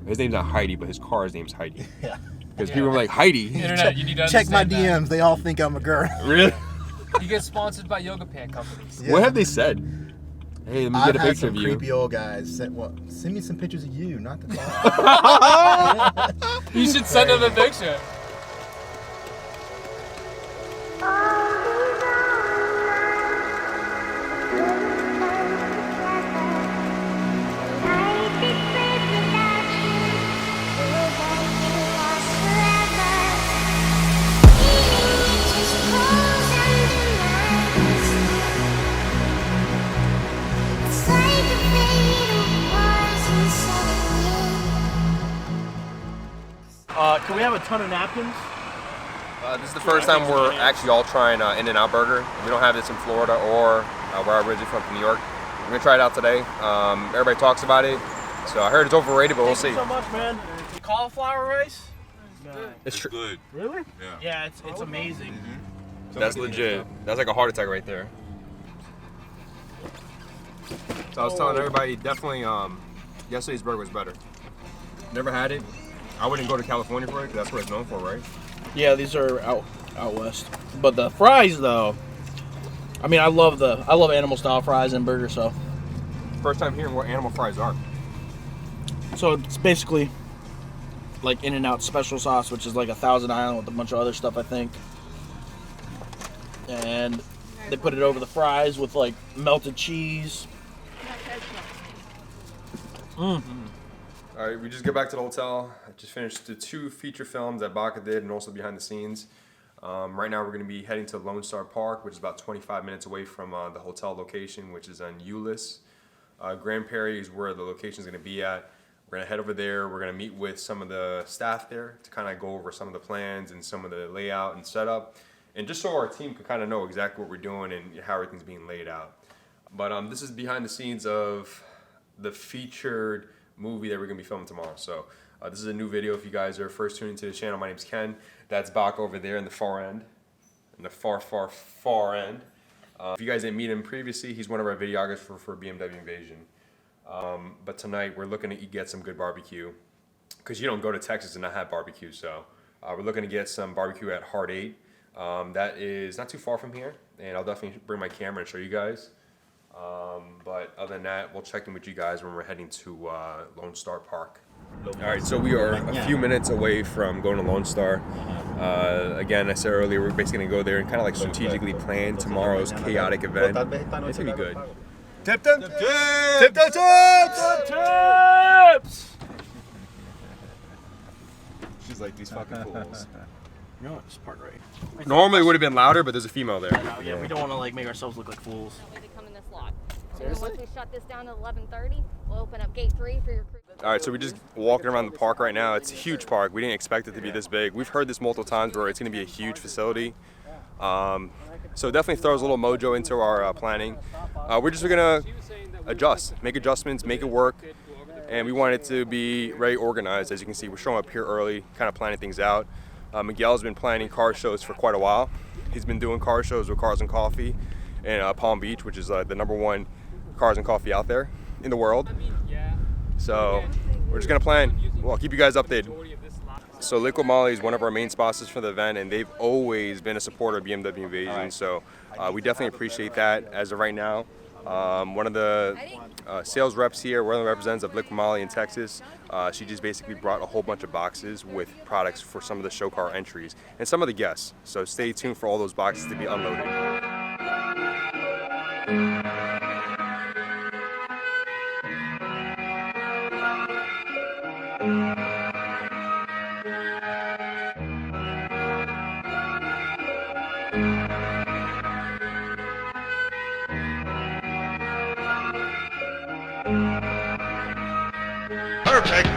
His name's not Heidi, but his car's name's Heidi. Yeah. Because people are like, Heidi. Internet, you need to Check my understand DMs. They all think I'm a girl. Really? that. You get sponsored by yoga pant companies. Yeah. What have they said? Hey, let me get a had picture some of you. creepy old guys. Send me some pictures of you, not the car. You should send them a picture. Can we have a ton of napkins? This is the first time we're actually all trying InNOut burger. We don't have this in Florida or where I'm originally from New York. We're gonna try it out today. Everybody talks about it, so I heard it's overrated, but we'll see. Thank you so much, man. Cauliflower rice? It's true. Good. Really? Yeah. Yeah, it's amazing. That's legit. That's like a heart attack right there. So I was telling everybody, definitely, yesterday's burger was better. Never had it. I wouldn't go to California for it, because that's what it's known for, right? Yeah, these are out west. But the fries, though, I mean, I love animal style fries and burgers. So First time hearing what animal fries are. So it's basically like InNOut special sauce, which is like a Thousand Island with a bunch of other stuff, I think. And they put it over the fries with like melted cheese. All right, we just get back to the hotel. I just finished the 2 feature films that Baca did and also behind the scenes. Right now we're going to be heading to Lone Star Park, which is about 25 minutes away from the hotel location, which is on Euless. Grand Prairie is where the location is going to be at. We're going to head over there. We're going to meet with some of the staff there to kind of go over some of the plans and some of the layout and setup. And just so our team can kind of know exactly what we're doing and how everything's being laid out. But this is behind the scenes of the featured movie that we're going to be filming tomorrow. So this is a new video if you guys are first tuning to the channel. My name's Ken. That's Bach over there in the far end. In the far, far, far end. If you guys didn't meet him previously, he's one of our videographers for BMW Invasion. But tonight we're looking to get some good barbecue. Because you don't go to Texas and not have barbecue. So we're looking to get some barbecue at Heart 8. That is not too far from here. And I'll definitely bring my camera and show you guys. But other than that, we'll check in with you guys when we're heading to Lone Star Park. All right, so we are a few minutes away from going to Lone Star. Again, I said earlier, we're basically going to go there and kind of like strategically plan tomorrow's chaotic event. It's going to be good. Tip them tips! Tip them tips! She's like, these fucking fools. You know what? Just park right. Normally it would have been louder, but there's a female there. Yeah, we don't want to like make ourselves look like fools. They come in this lot. Seriously? Once we shut this down at 11:30, we'll open up gate 3 for your crew. All right, so we're just walking around the park right now. It's a huge park. We didn't expect it to be this big. We've heard this multiple times where it's going to be a huge facility. So it definitely throws a little mojo into our planning. We're just going to adjust, make adjustments, make it work. And we want it to be very organized. As you can see, we're showing up here early, kind of planning things out. Miguel's been planning car shows for quite a while. He's been doing car shows with Cars and Coffee in Palm Beach, which is the #1 cars and coffee out there in the world. So we're just gonna plan. Well, I'll keep you guys updated. So Liquid Molly is one of our main sponsors for the event, and they've always been a supporter of BMW Invasion. So we definitely appreciate that. As of right now, one of the sales reps here, one of the representatives of Liquid Molly in Texas, she just basically brought a whole bunch of boxes with products for some of the show car entries and some of the guests. So stay tuned for all those boxes to be unloaded. Perfect.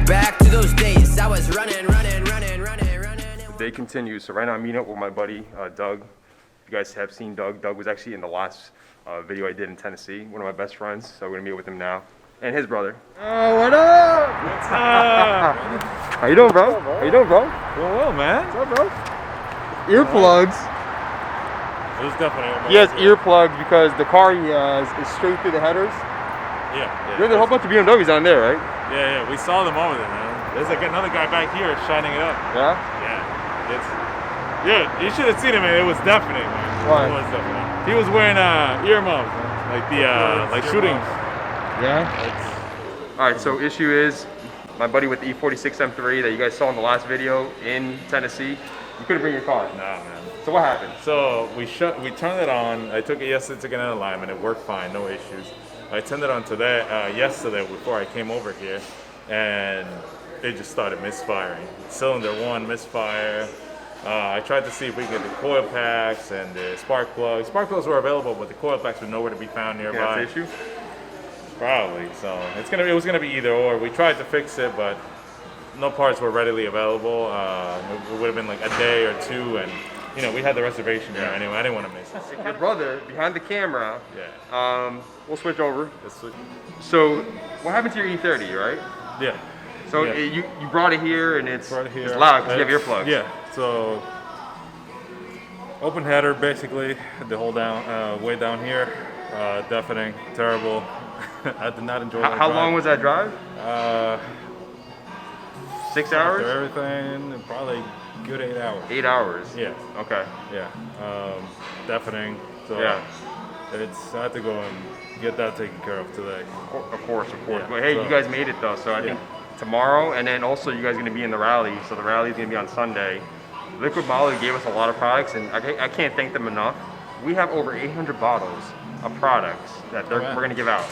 Back to those days. I was running. The day continues. So right now I'm meeting up with my buddy Doug. You guys have seen Doug. Doug was actually in the last video I did in Tennessee. One of my best friends. So we're gonna meet with him now, and his brother. Oh, what up? What's up? How you doing, bro? How you doing, bro? Doing well, man. What's up, bro? Earplugs. It was definitely. He has earplugs because the car he has is straight through the headers. Yeah. There's a whole bunch of BMWs on there, right? Yeah, we saw them over there, man. There's like another guy back here shining it up. Yeah? Yeah, you should have seen him, man. It was deafening, man. Why? It was deafening. He was wearing earmuffs, man. Like the like shooting. Yeah? Alright, so issue is my buddy with the E46 M3 that you guys saw in the last video in Tennessee. You couldn't bring your car. Nah, man. So what happened? So we turned it on. I took it yesterday to get an alignment. It worked fine, no issues. I turned it on today, yesterday before I came over here, and it just started misfiring. Cylinder 1 misfire. I tried to see if we could get the coil packs and the spark plugs. Spark plugs were available, but the coil packs were nowhere to be found nearby. Yeah, that's the issue? Probably. So it was gonna be either or. We tried to fix it, but no parts were readily available. It would have been like a day or two, and you know we had the reservation there anyway. I didn't want to miss it. Your brother behind the camera. Yeah. We'll switch over. Let's switch. So what happened to your E30, right? Yeah. So Yeah. you brought it here and it's Right here. it's loud because you have earplugs. Yeah. So open header basically, the whole down way down here, deafening, terrible. I did not enjoy that How drive. long was that drive? 6 hours? After everything, probably good 8 hours. 8 hours. Yeah. Okay. Yeah. Deafening. So Yeah. I had to go and get that taken care of today. Of course. Yeah, But hey, so- you guys made it though. So I think tomorrow, and then also you guys are gonna be in the rally. So the rally is gonna be on Sunday. Liquid Molly gave us a lot of products, and I can't thank them enough. We have over 800 bottles of products that we're gonna give out.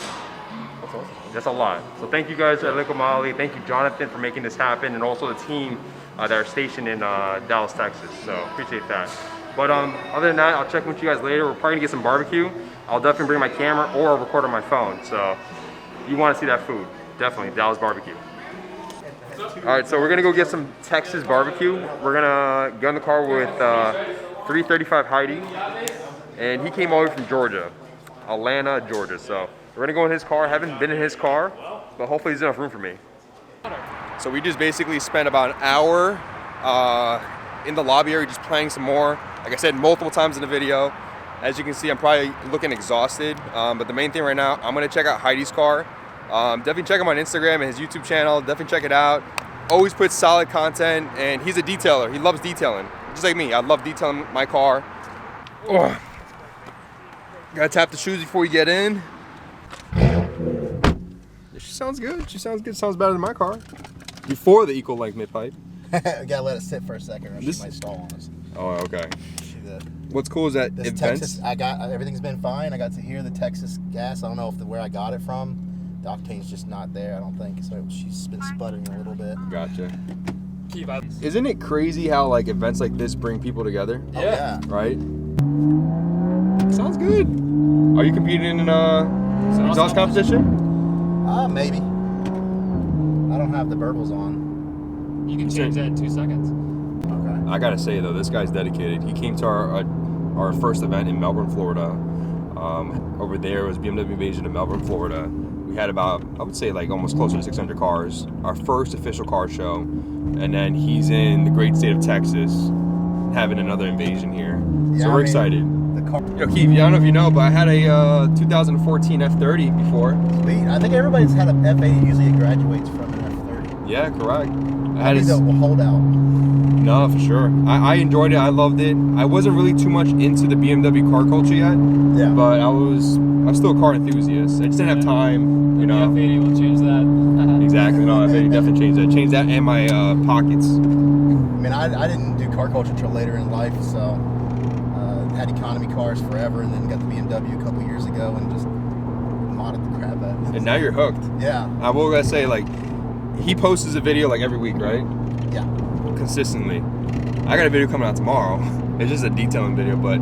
That's awesome. That's a lot. So thank you guys at Liquid Molly. Thank you, Jonathan, for making this happen, and also the team that are stationed in Dallas, Texas. So appreciate that. But other than that, I'll check with you guys later. We're probably gonna get some barbecue. I'll definitely bring my camera or I'll record on my phone. So you want to see that food, definitely Dallas barbecue. All right, so we're gonna go get some Texas barbecue. We're gonna get in the car with 335 Heidi, and he came all the way from Georgia, Atlanta, Georgia. So we're gonna go in his car. I haven't been in his car, but hopefully there's enough room for me. So we just basically spent about an hour in the lobby area just playing some more. Like I said multiple times in the video. As you can see, I'm probably looking exhausted, but the main thing right now, I'm gonna check out Heidis Car. Definitely check him on Instagram and his YouTube channel. Definitely check it out. Always puts solid content, and he's a detailer. He loves detailing, just like me. I love detailing my car. Oh. Gotta tap the shoes before you get in. She sounds good. She sounds good. Sounds better than my car. Before the equal length mid pipe. We gotta let it sit for a second, or she might stall on us. Oh, okay. See What's cool is that this events. Texas, everything's been fine. I got to hear the Texas gas. I don't know where I got it from. The octane's just not there, I don't think. So she's been sputtering a little bit. Gotcha. Keep out. Isn't it crazy how like events like this bring people together? Oh, yeah. Right? Sounds good. Are you competing in an exhaust competition? Maybe. I don't have the burbles on. You can change that in 2 seconds. Okay. I gotta say though, this guy's dedicated. He came to our first event in Melbourne, Florida. Over there was BMW Invasion in Melbourne, Florida. We had about, I would say like almost closer to 600 cars. Our first official car show. And then he's in the great state of Texas having another invasion here. Yeah, So we're excited. The car. Yo, Keith, I don't know if you know, but I had a 2014 F30 before. Sweet. I think everybody's had an F80. Usually it graduates from an F30. Yeah, correct. I Maybe they'll hold out. No, for sure. I enjoyed it. I loved it. I wasn't really too much into the BMW car culture yet. Yeah. But I'm still a car enthusiast. I just didn't have time, you know. The F80 will change that. Exactly. No, F80 definitely changed that. Changed that and my pockets. I mean, I didn't do car culture until later in life, so had economy cars forever, and then got the BMW a couple years ago, and just modded the crap out of it. And now you're hooked. Yeah. I will gotta say, like, he posts a video like every week, right? Yeah. Consistently. I got a video coming out tomorrow. It's just a detailing video, but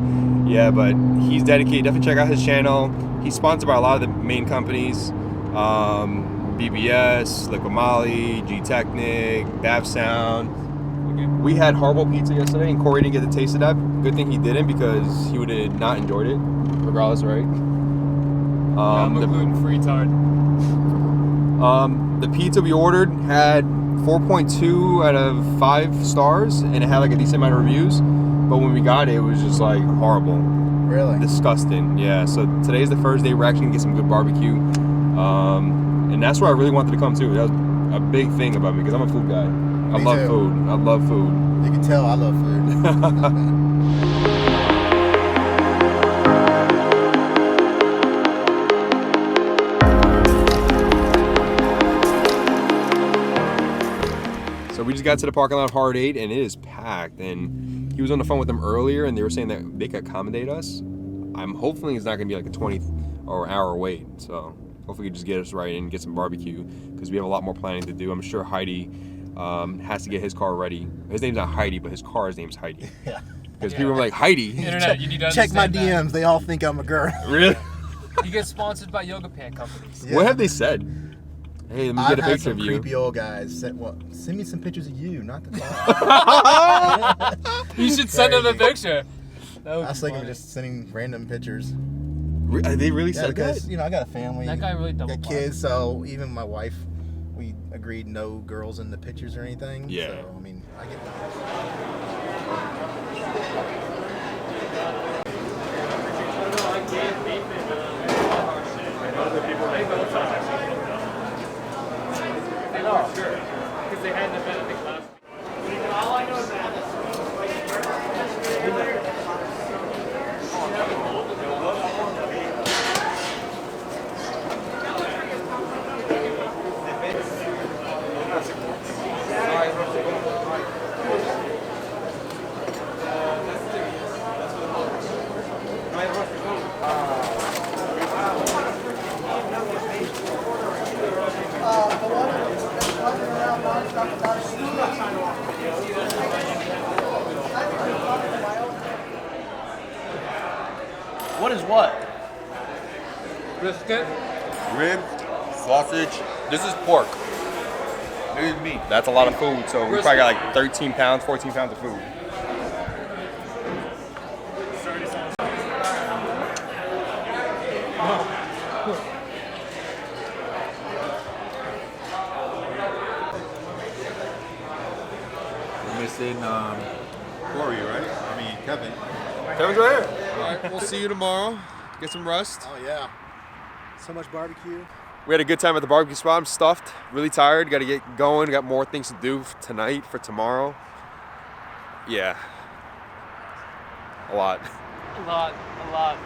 yeah, but he's dedicated. Definitely check out his channel. He's sponsored by a lot of the main companies. BBS, Liquid Molly, G-Technic, Bav Sound. We had horrible pizza yesterday, and Corey didn't get to taste of that. Good thing he didn't, because he would have not enjoyed it, regardless, right? I'm a gluten-free tart. The pizza we ordered had 4.2 out of 5 stars, and it had like a decent amount of reviews. But when we got it, it was just like horrible. Really? Disgusting. Yeah. So today's the first day we're actually gonna get some good barbecue. And that's where I really wanted to come too. That was a big thing about me because I'm a food guy. I Me love too. food. I love food. You can tell I love food. So we just got to the parking lot of Hard 8 and it is packed. And he was on the phone with them earlier and they were saying that they could accommodate us. I'm hoping it's not going to be like a 20 or hour wait. So hopefully we just get us right and get some barbecue because we have a lot more planning to do. I'm sure Heidi has to get his car ready. His name's not Heidi, but his car's name's Heidi. Yeah. Because people are like, Heidi? Internet, you need to Check my understand DMs. They all think I'm a girl. Really? that. You get sponsored by yoga pant companies. Yeah. What have they said? Hey, let me I've get a had picture some of you. creepy old guys. Send me some pictures of you, not the car. You should send them a Crazy. picture. That would I was be thinking of funny. just sending random pictures. They really Yeah, said because that? you know I got a family. That guy really double got kids, so even my wife, we agreed no girls in the pictures or anything. Yeah. So I mean, I get. Because they had an event, I think, last week. What is what? Brisket. Rib, sausage. This is pork. This is meat. That's a lot of food, so we probably got like 13 pounds, 14 pounds of food. We're missing Corey, right? I mean, Kevin. Kevin's right here. All right, we'll see you tomorrow. Get some rest. Oh yeah. So much barbecue. We had a good time at the barbecue spot. I'm stuffed, really tired. Got to get going. Got more things to do tonight for tomorrow. Yeah. A lot. A lot.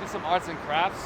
Do some arts and crafts.